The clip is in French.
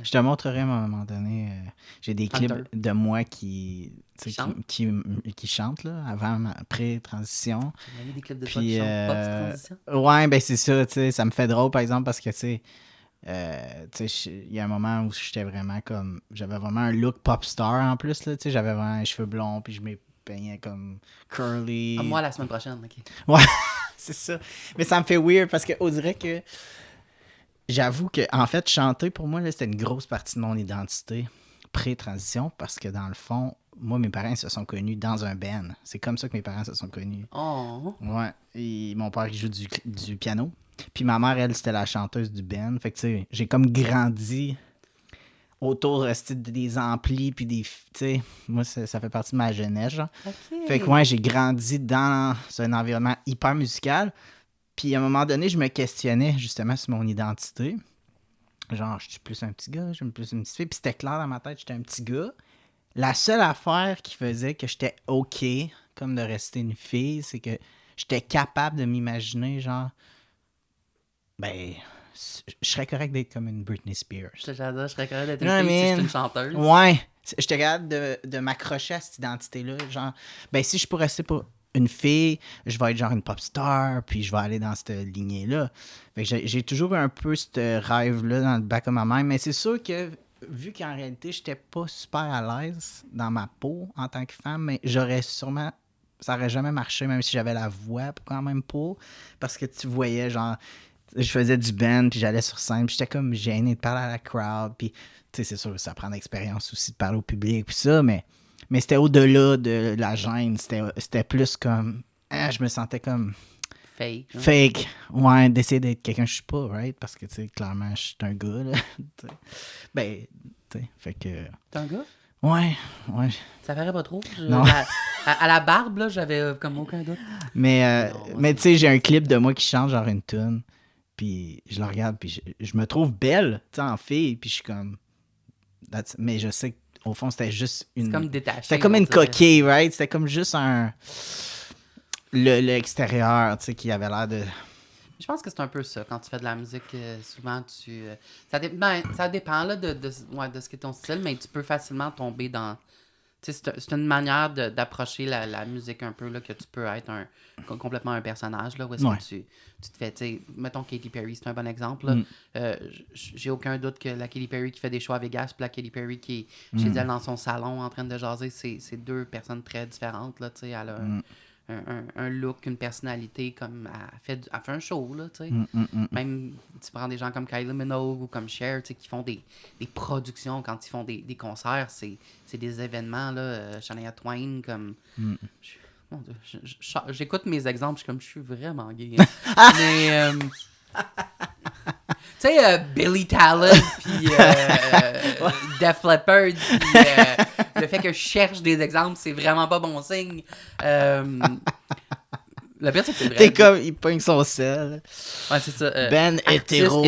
Je te montrerai à un moment donné. J'ai des clips de moi qui chantent là, avant, après transition. J'ai des clips de toi qui chantent post-transition. Ouais, ben c'est ça, tu sais, ça me fait drôle par exemple parce que tu sais, il y a un moment où j'étais vraiment comme, j'avais vraiment un look pop star en plus là, tu sais, j'avais vraiment les cheveux blonds puis je me peignais comme curly. Moi la semaine prochaine, ok. Ouais, c'est ça. Mais ça me fait weird parce qu'on dirait que j'avoue que, en fait, chanter, pour moi, là, c'était une grosse partie de mon identité pré-transition parce que, dans le fond, moi, mes parents se sont connus dans un band. C'est comme ça que mes parents se sont connus. Oh. Ouais. Et mon père, il joue du piano. Puis ma mère, elle, c'était la chanteuse du band. Fait que, tu sais, j'ai comme grandi autour des amplis puis des... Tu sais, moi, ça fait partie de ma jeunesse, genre. Okay. Fait que, ouais, j'ai grandi dans un environnement hyper musical. Puis à un moment donné, je me questionnais justement sur mon identité. Genre, je suis plus un petit gars, je suis plus une petite fille. Puis c'était clair dans ma tête, j'étais un petit gars. La seule affaire qui faisait que j'étais OK comme de rester une fille, c'est que j'étais capable de m'imaginer, genre, ben, je serais correct d'être comme une Britney Spears. Je serais correct d'être une fille si j'étais une chanteuse. Ouais, j'étais capable de m'accrocher à cette identité-là. Genre, ben, si je pourrais rester pour une fille, je vais être genre une pop star, puis je vais aller dans cette lignée-là. Fait que j'ai toujours un peu ce rêve-là dans le back of my mind, mais c'est sûr que, vu qu'en réalité, j'étais pas super à l'aise dans ma peau en tant que femme, mais j'aurais sûrement... Ça aurait jamais marché, même si j'avais la voix quand même pour, parce que tu voyais, genre... Je faisais du band, puis j'allais sur scène, puis j'étais comme gêné de parler à la crowd, puis tu sais, c'est sûr que ça prend l'expérience aussi de parler au public, puis ça, mais c'était au-delà de la gêne, c'était plus comme, je me sentais comme fake, ouais, d'essayer d'être quelqu'un que je suis pas, right, parce que tu sais, clairement, je suis un gars, là, ben, tu sais, fait que... T'es un gars? Ouais. Ça paraît pas trop. Non. À la barbe, là, j'avais comme aucun doute. Mais tu sais, j'ai un clip de moi qui chante genre une tune. Puis je la regarde, puis je me trouve belle, tu sais, en fille, puis je suis comme... Mais je sais qu'au fond, c'était juste une... C'est comme détaché. C'était comme une coquille, right? C'était comme juste l'extérieur, tu sais, qui avait l'air de... Je pense que c'est un peu ça. Quand tu fais de la musique, souvent, ça dépend là, de ce qui est ton style, mais tu peux facilement tomber dans... C'est une manière d'approcher la musique un peu, là, que tu peux être complètement un personnage, là, où est-ce que tu te fais, tu sais, mettons Katy Perry, c'est un bon exemple, là. J'ai aucun doute que la Katy Perry qui fait des shows à Vegas, puis la Katy Perry qui est chez elle dans son salon en train de jaser, c'est deux personnes très différentes, là, tu sais, elle a un look, une personnalité, comme elle fait un show, là, tu sais. Même, tu prends des gens comme Kylie Minogue ou comme Cher, tu sais, qui font des productions quand ils font des concerts, c'est des événements, là, Shania Twain, comme... Mon Dieu, j'écoute mes exemples, je suis vraiment gay. Hein. Mais... tu sais, Billy Talent, puis Def Leppard, puis le fait que je cherche des exemples, c'est vraiment pas bon signe. Le pire, c'est que c'est vrai. T'es comme, il pogne son sel. Ouais, c'est ça. Ben hétéro.